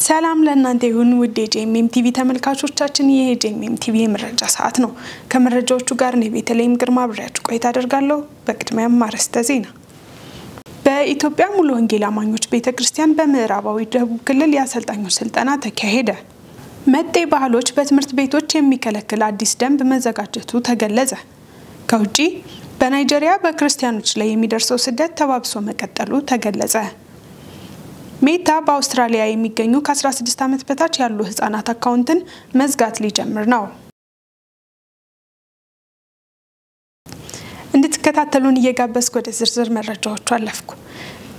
ሰላም ለእናንተ ይሁን ውድ የጄኤምኤም ቲቪ ተመልካቾቻችን የጄኤምኤም ቲቪ የመረጃ ሰዓት ነው። ከመረጃዎቹ ጋር ነው ቤተልሔም ግርማ አብሬያችሁ ቆይታ አደርጋለሁ። በቅድሚያም አርዕስተ ዜና። በኢትዮጵያ ሙሉ ወንጌል አማኞች ቤተክርስቲያን በምዕራባዊ ደቡብ ክልል የአሰልጣኞች ስልጠና ተካሄደ። መጤ ባህሎች በትምህርት ቤቶች የሚከለክል አዲስ ደንብ መዘጋጀቱ ተገለጸ። ከውጪ በናይጄሪያ በክርስቲያኖች ላይ የሚደርሰው ስደት ተባብሶ መቀጠሉ ተገለጸ። ሜታ በአውስትራሊያ የሚገኙ ከ16 ዓመት በታች ያሉ ህፃናት አካውንትን መዝጋት ሊጀምር ነው። እንድትከታተሉን እየጋበዝኩ ወደ ዝርዝር መረጃዎቹ አለፍኩ።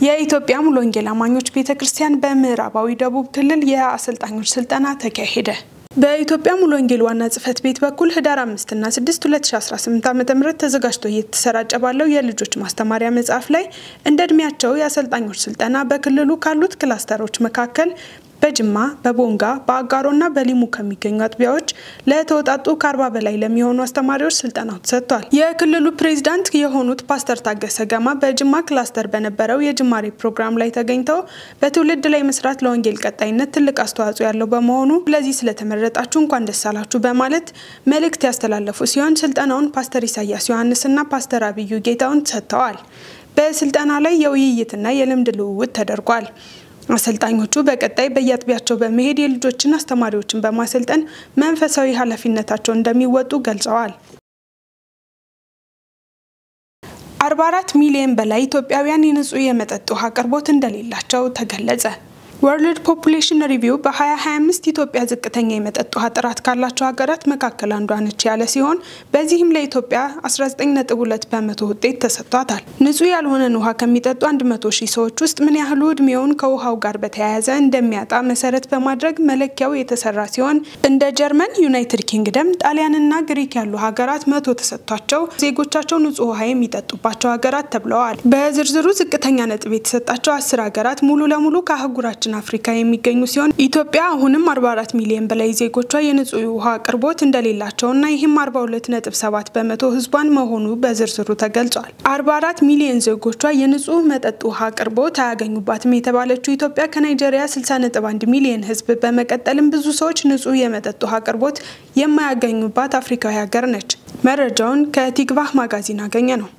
የኢትዮጵያ ሙሉ ወንጌል አማኞች ቤተክርስቲያን በምዕራባዊ ደቡብ ክልል የአሰልጣኞች ስልጠና ተካሄደ። በኢትዮጵያ ሙሉ ወንጌል ዋና ጽሕፈት ቤት በኩል ህዳር 5 እና 6 2018 ዓ.ም ተዘጋጅቶ እየተሰራጨ ባለው የልጆች ማስተማሪያ መጽሐፍ ላይ እንደ እድሜያቸው የአሰልጣኞች ስልጠና በክልሉ ካሉት ክላስተሮች መካከል በጅማ፣ በቦንጋ፣ በአጋሮና በሊሙ ከሚገኙ አጥቢያዎች ለተወጣጡ ከ40 በላይ ለሚሆኑ አስተማሪዎች ስልጠናው ተሰጥቷል። የክልሉ ፕሬዝዳንት የሆኑት ፓስተር ታገሰ ገማ በጅማ ክላስተር በነበረው የጅማሬ ፕሮግራም ላይ ተገኝተው በትውልድ ላይ መስራት ለወንጌል ቀጣይነት ትልቅ አስተዋጽኦ ያለው በመሆኑ ለዚህ ስለተመረጣችሁ እንኳን ደስ አላችሁ በማለት መልእክት ያስተላለፉ ሲሆን ስልጠናውን ፓስተር ኢሳያስ ዮሐንስና ፓስተር አብዩ ጌታውን ሰጥተዋል። በስልጠና ላይ የውይይትና የልምድ ልውውጥ ተደርጓል። አሰልጣኞቹ በቀጣይ በየአጥቢያቸው በመሄድ የልጆችን አስተማሪዎችን በማሰልጠን መንፈሳዊ ኃላፊነታቸውን እንደሚወጡ ገልጸዋል። 44 ሚሊዮን በላይ ኢትዮጵያውያን የንጹህ የመጠጥ ውሃ አቅርቦት እንደሌላቸው ተገለጸ። ወርልድ ፖፑሌሽን ሪቪው በ2025 ኢትዮጵያ ዝቅተኛ የመጠጥ ውሃ ጥራት ካላቸው ሀገራት መካከል አንዷ ነች ያለ ሲሆን በዚህም ለኢትዮጵያ 19.2% ውጤት ተሰጥቷታል። ንጹህ ያልሆነን ውሃ ከሚጠጡ 100,000 ሰዎች ውስጥ ምን ያህሉ እድሜውን ከውሃው ጋር በተያያዘ እንደሚያጣ መሰረት በማድረግ መለኪያው የተሰራ ሲሆን እንደ ጀርመን፣ ዩናይትድ ኪንግደም፣ ጣሊያንና ግሪክ ያሉ ሀገራት 100 ተሰጥቷቸው ዜጎቻቸው ንጹህ ውሃ የሚጠጡባቸው ሀገራት ተብለዋል። በዝርዝሩ ዝቅተኛ ነጥብ የተሰጣቸው 10 ሀገራት ሙሉ ለሙሉ ከአህጉራችን አፍሪካ የሚገኙ ሲሆን ኢትዮጵያ አሁንም 44 ሚሊዮን በላይ ዜጎቿ የንጹህ ውሃ አቅርቦት እንደሌላቸውና ይህም 42.7% ህዝቧን መሆኑ በዝርዝሩ ተገልጿል። 44 ሚሊዮን ዜጎቿ የንጹህ መጠጥ ውሃ አቅርቦት አያገኙባትም የተባለችው ኢትዮጵያ ከናይጄሪያ 60.1 ሚሊዮን ህዝብ በመቀጠልም ብዙ ሰዎች ንጹህ የመጠጥ ውሃ አቅርቦት የማያገኙባት አፍሪካዊ ሀገር ነች። መረጃውን ከቲግቫህ ማጋዚን አገኘ ነው።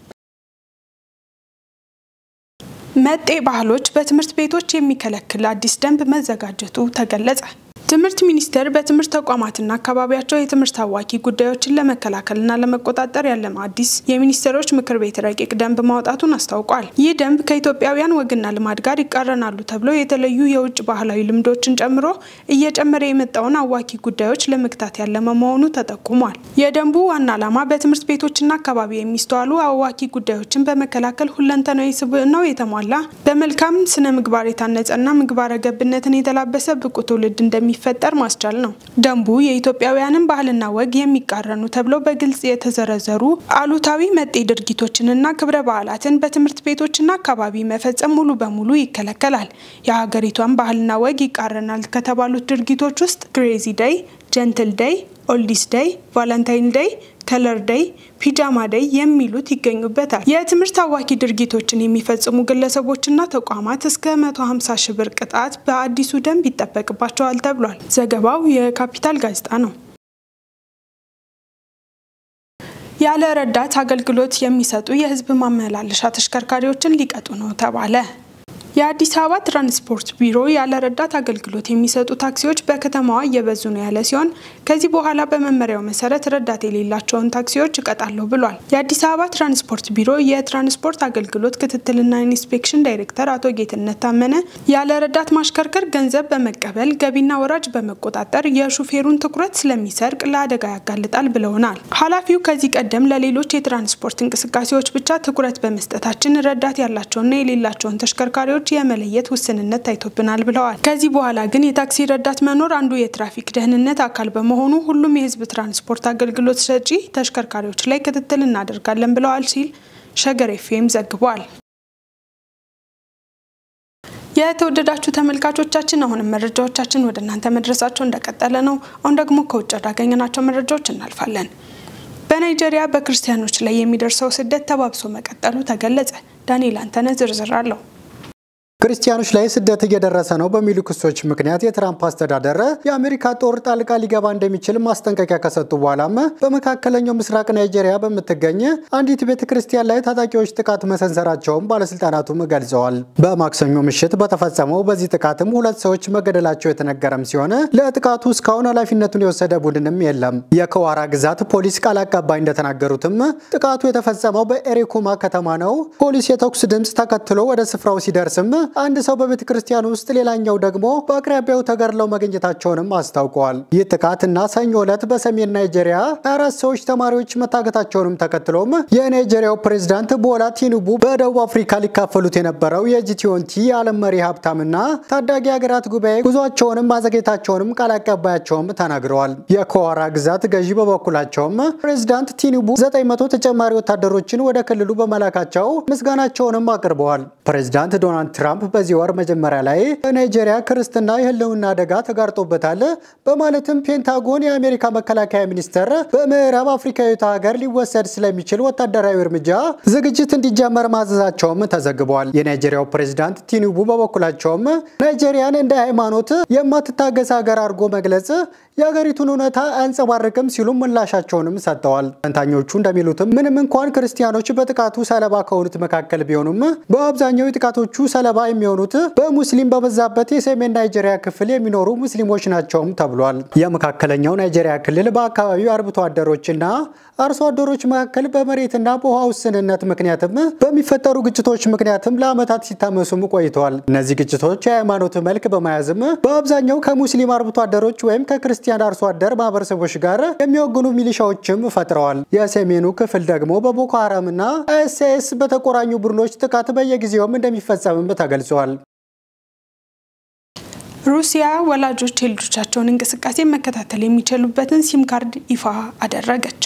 መጤ ባህሎች በትምህርት ቤቶች የሚከለክል አዲስ ደንብ መዘጋጀቱ ተገለጸ። ትምህርት ሚኒስቴር በትምህርት ተቋማትና አካባቢያቸው የትምህርት አዋኪ ጉዳዮችን ለመከላከልና ለመቆጣጠር ያለመ አዲስ የሚኒስቴሮች ምክር ቤት ረቂቅ ደንብ ማውጣቱን አስታውቋል። ይህ ደንብ ከኢትዮጵያውያን ወግና ልማድ ጋር ይቃረናሉ ተብሎ የተለዩ የውጭ ባህላዊ ልምዶችን ጨምሮ እየጨመረ የመጣውን አዋኪ ጉዳዮች ለመግታት ያለመ መሆኑ ተጠቁሟል። የደንቡ ዋና ዓላማ በትምህርት ቤቶችና አካባቢ የሚስተዋሉ አዋኪ ጉዳዮችን በመከላከል ሁለንተናዊ ስብዕናው የተሟላ በመልካም ስነ ምግባር የታነጸና ምግባረ ገብነትን የተላበሰ ብቁ ትውልድ እንደሚፈጠር ማስቻል ነው። ደንቡ የኢትዮጵያውያንን ባህልና ወግ የሚቃረኑ ተብለው በግልጽ የተዘረዘሩ አሉታዊ መጤ ድርጊቶችንና ክብረ በዓላትን በትምህርት ቤቶችና አካባቢ መፈጸም ሙሉ በሙሉ ይከለከላል። የሀገሪቷን ባህልና ወግ ይቃረናል ከተባሉት ድርጊቶች ውስጥ ክሬዚ ዴይ፣ ጀንትል ዴይ፣ ኦልዲስ ዴይ፣ ቫለንታይን ዴይ፣ ከለር ዴይ፣ ፒጃማ ዴይ የሚሉት ይገኙበታል። የትምህርት አዋኪ ድርጊቶችን የሚፈጽሙ ግለሰቦችና ተቋማት እስከ 150 ሺህ ብር ቅጣት በአዲሱ ደንብ ይጠበቅባቸዋል ተብሏል። ዘገባው የካፒታል ጋዜጣ ነው። ያለ ረዳት አገልግሎት የሚሰጡ የህዝብ ማመላለሻ ተሽከርካሪዎችን ሊቀጡ ነው ተባለ። የአዲስ አበባ ትራንስፖርት ቢሮ ያለ ረዳት አገልግሎት የሚሰጡ ታክሲዎች በከተማዋ እየበዙ ነው ያለ ሲሆን ከዚህ በኋላ በመመሪያው መሰረት ረዳት የሌላቸውን ታክሲዎች ይቀጣሉ ብሏል። የአዲስ አበባ ትራንስፖርት ቢሮ የትራንስፖርት አገልግሎት ክትትልና ኢንስፔክሽን ዳይሬክተር አቶ ጌትነት ታመነ ያለ ረዳት ማሽከርከር ገንዘብ በመቀበል ገቢና ወራጅ በመቆጣጠር የሹፌሩን ትኩረት ስለሚሰርቅ ለአደጋ ያጋልጣል ብለውናል። ኃላፊው ከዚህ ቀደም ለሌሎች የትራንስፖርት እንቅስቃሴዎች ብቻ ትኩረት በመስጠታችን ረዳት ያላቸውና የሌላቸውን ተሽከርካሪዎች የመለየት ውስንነት ታይቶብናል ብለዋል። ከዚህ በኋላ ግን የታክሲ ረዳት መኖር አንዱ የትራፊክ ደህንነት አካል በመሆኑ ሁሉም የህዝብ ትራንስፖርት አገልግሎት ሰጪ ተሽከርካሪዎች ላይ ክትትል እናደርጋለን ብለዋል ሲል ሸገር ኤፍኤም ዘግቧል። የተወደዳችሁ ተመልካቾቻችን አሁንም መረጃዎቻችን ወደ እናንተ መድረሳቸው እንደቀጠለ ነው። አሁን ደግሞ ከውጭ ያገኘናቸው መረጃዎች እናልፋለን። በናይጄሪያ በክርስቲያኖች ላይ የሚደርሰው ስደት ተባብሶ መቀጠሉ ተገለጸ። ዳንኤል አንተነህ ዝርዝር አለው። ክርስቲያኖች ላይ ስደት እየደረሰ ነው በሚሉ ክሶች ምክንያት የትራምፕ አስተዳደር የአሜሪካ ጦር ጣልቃ ሊገባ እንደሚችል ማስጠንቀቂያ ከሰጡ በኋላም በመካከለኛው ምስራቅ ናይጄሪያ በመትገኝ አንዲት ቤተክርስቲያን ላይ ታጣቂዎች ጥቃት መሰንዘራቸውን ባለስልጣናቱም ገልጸዋል። በማክሰኞ ምሽት በተፈጸመው በዚህ ጥቃትም 2 ሰዎች መገደላቸው የተነገረም ሲሆን ለጥቃቱ እስካሁን ኃላፊነቱን የወሰደ ቡድንም የለም። የከዋራ ግዛት ፖሊስ ቃል አቀባይ እንደተናገሩትም ጥቃቱ የተፈጸመው በኤሪኩማ ከተማ ነው። ፖሊስ የተኩስ ድምጽ ተከትሎ ወደ ስፍራው ሲደርስም አንድ ሰው በቤተክርስቲያኑ ውስጥ ሌላኛው ደግሞ በአቅራቢያው ተገድለው መገኘታቸውንም አስታውቀዋል። ይህ ጥቃትና ሰኞ ዕለት በሰሜን ናይጄሪያ 4 ሰዎች ተማሪዎች መታገታቸውንም ተከትሎም የናይጄሪያው ፕሬዝዳንት ቦላ ቲኑቡ በደቡብ አፍሪካ ሊካፈሉት የነበረው የጂ20 የዓለም መሪ ሀብታምና ታዳጊ ሀገራት ጉባኤ ጉዟቸውንም ማዘግየታቸውንም ቃል አቀባያቸውም ተናግረዋል። የኮዋራ ግዛት ገዢ በበኩላቸውም ፕሬዝዳንት ቲኑቡ 900 ተጨማሪ ወታደሮችን ወደ ክልሉ በመላካቸው ምስጋናቸውንም አቅርበዋል። ፕሬዝዳንት ዶናልድ ትራምፕ በዚህ ወር መጀመሪያ ላይ በናይጄሪያ ክርስትና የህልውና አደጋ ተጋርጦበታል በማለትም ፔንታጎን የአሜሪካ መከላከያ ሚኒስቴር በምዕራብ አፍሪካዊቷ ሀገር ሊወሰድ ስለሚችል ወታደራዊ እርምጃ ዝግጅት እንዲጀመር ማዘዛቸውም ተዘግቧል። የናይጄሪያው ፕሬዝዳንት ቲኑቡ በበኩላቸውም ናይጄሪያን እንደ ሃይማኖት የማትታገስ ሀገር አድርጎ መግለጽ የሀገሪቱን እውነታ አንጸባርቅም ሲሉ ምላሻቸውንም ሰጥተዋል። ተንታኞቹ እንደሚሉትም ምንም እንኳን ክርስቲያኖች በጥቃቱ ሰለባ ከሆኑት መካከል ቢሆኑም በአብዛኛው ጥቃቶቹ ሰለባ የሚሆኑት በሙስሊም በበዛበት የሰሜን ናይጄሪያ ክፍል የሚኖሩ ሙስሊሞች ናቸውም ተብሏል። የመካከለኛው ናይጄሪያ ክልል በአካባቢው አርብቶ አደሮችና አርሶ አደሮች መካከል በመሬትና በውሃ ውስንነት ምክንያትም በሚፈጠሩ ግጭቶች ምክንያትም ለዓመታት ሲታመሱም ቆይተዋል። እነዚህ ግጭቶች የሃይማኖት መልክ በመያዝም በአብዛኛው ከሙስሊም አርብቶ አደሮች ወይም ከክርስቲያን አርሶ አደር ማህበረሰቦች ጋር የሚወግኑ ሚሊሻዎችም ፈጥረዋል። የሰሜኑ ክፍል ደግሞ በቦኮ ሃራምና አይኤስ በተቆራኙ ቡድኖች ጥቃት በየጊዜውም እንደሚፈጸምም ተገልጿል። ሩሲያ ወላጆች የልጆቻቸውን እንቅስቃሴ መከታተል የሚችሉበትን ሲም ካርድ ይፋ አደረገች።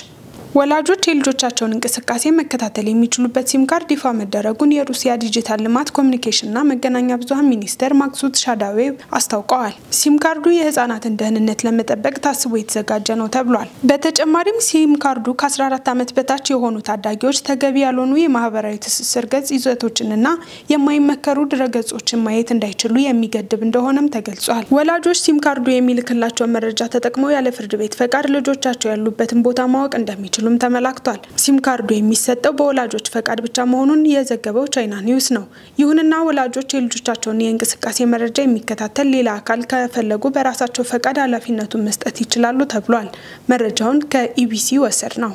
ወላጆች የልጆቻቸውን እንቅስቃሴ መከታተል የሚችሉበት ሲም ካርድ ይፋ መደረጉን የሩሲያ ዲጂታል ልማት ኮሙኒኬሽንና መገናኛ ብዙሃን ሚኒስትር ማክሱት ሻዳዌቭ አስታውቀዋል። ሲም ካርዱ የህፃናትን ደህንነት ለመጠበቅ ታስቦ የተዘጋጀ ነው ተብሏል። በተጨማሪም ሲም ካርዱ ከ14 ዓመት በታች የሆኑ ታዳጊዎች ተገቢ ያልሆኑ የማህበራዊ ትስስር ገጽ ይዘቶችንና የማይመከሩ ድረገጾችን ማየት እንዳይችሉ የሚገድብ እንደሆነም ተገልጿል። ወላጆች ሲም ካርዱ የሚልክላቸው መረጃ ተጠቅመው ያለ ፍርድ ቤት ፈቃድ ልጆቻቸው ያሉበትን ቦታ ማወቅ እንደሚችሉ ተመላክቷል። ሲም ካርዱ የሚሰጠው በወላጆች ፈቃድ ብቻ መሆኑን የዘገበው ቻይና ኒውስ ነው። ይሁንና ወላጆች የልጆቻቸውን የእንቅስቃሴ መረጃ የሚከታተል ሌላ አካል ከፈለጉ በራሳቸው ፈቃድ ኃላፊነቱን መስጠት ይችላሉ ተብሏል። መረጃውን ከኢቢሲ ወሰድ ነው።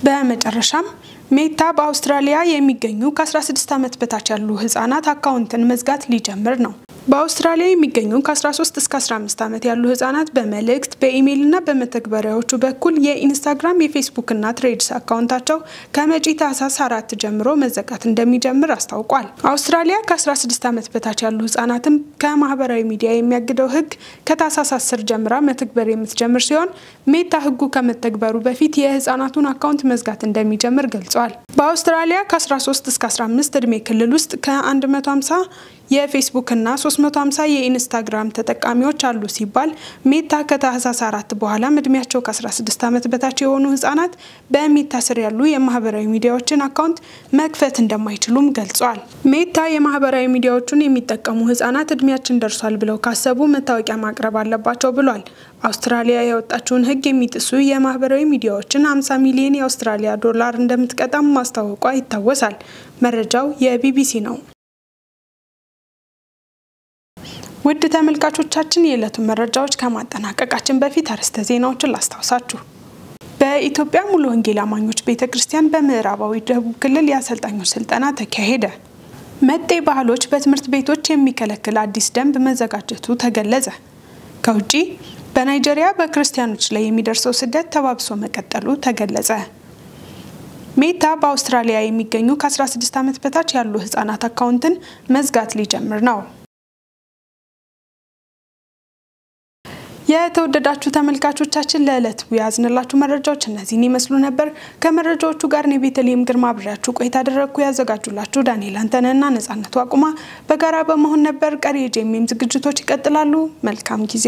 በመጨረሻም ሜታ በአውስትራሊያ የሚገኙ ከ16 ዓመት በታች ያሉ ህፃናት አካውንትን መዝጋት ሊጀምር ነው። በአውስትራሊያ የሚገኙ ከ13 እስከ 15 ዓመት ያሉ ህፃናት በመልእክት በኢሜይልና በመተግበሪያዎቹ በኩል የኢንስታግራም፣ የፌስቡክና ትሬድስ አካውንታቸው ከመጪ ታህሳስ 4 ጀምሮ መዘጋት እንደሚጀምር አስታውቋል። አውስትራሊያ ከ16 ዓመት በታች ያሉ ህፃናትን ከማህበራዊ ሚዲያ የሚያግደው ህግ ከታህሳስ 10 ጀምራ መተግበር የምትጀምር ሲሆን ሜታ ህጉ ከመተግበሩ በፊት የህፃናቱን አካውንት መዝጋት እንደሚጀምር ገልጿል። በአውስትራሊያ ከ13 እስከ 15 እድሜ ክልል ውስጥ ከ150 የፌስቡክ እና 350 የኢንስታግራም ተጠቃሚዎች አሉ ሲባል ሜታ ከታህሳስ 4 በኋላ እድሜያቸው ከ16 ዓመት በታች የሆኑ ህፃናት በሜታ ስር ያሉ የማህበራዊ ሚዲያዎችን አካውንት መክፈት እንደማይችሉም ገልጿል። ሜታ የማህበራዊ ሚዲያዎችን የሚጠቀሙ ህፃናት እድሜያችን ደርሷል ብለው ካሰቡ መታወቂያ ማቅረብ አለባቸው ብሏል። አውስትራሊያ ያወጣችውን ህግ የሚጥሱ የማህበራዊ ሚዲያዎችን 50 ሚሊዮን የአውስትራሊያ ዶላር እንደምትቀጣም ማስታወቋ ይታወሳል። መረጃው የቢቢሲ ነው። ውድ ተመልካቾቻችን የዕለቱ መረጃዎች ከማጠናቀቃችን በፊት አርዕስተ ዜናዎችን ላስታውሳችሁ። በኢትዮጵያ ሙሉ ወንጌል አማኞች ቤተክርስቲያን በምዕራባዊ ደቡብ ክልል የአሰልጣኞች ስልጠና ተካሄደ። መጤ ባህሎች በትምህርት ቤቶች የሚከለክል አዲስ ደንብ መዘጋጀቱ ተገለጸ። ከውጪ በናይጄሪያ በክርስቲያኖች ላይ የሚደርሰው ስደት ተባብሶ መቀጠሉ ተገለጸ። ሜታ በአውስትራሊያ የሚገኙ ከ16 ዓመት በታች ያሉ ህፃናት አካውንትን መዝጋት ሊጀምር ነው። የተወደዳችሁ ተመልካቾቻችን ለዕለቱ ያዝንላችሁ መረጃዎች እነዚህን ይመስሉ ነበር። ከመረጃዎቹ ጋር ነው ቤተልሔም ግርማ አብሬያችሁ ቆይታ አደረኩ። ያዘጋጁላችሁ ዳንኤል አንተነህና ነጻነቱ አቁማ በጋራ በመሆን ነበር። ቀሪ የጄኤምኤም ዝግጅቶች ይቀጥላሉ። መልካም ጊዜ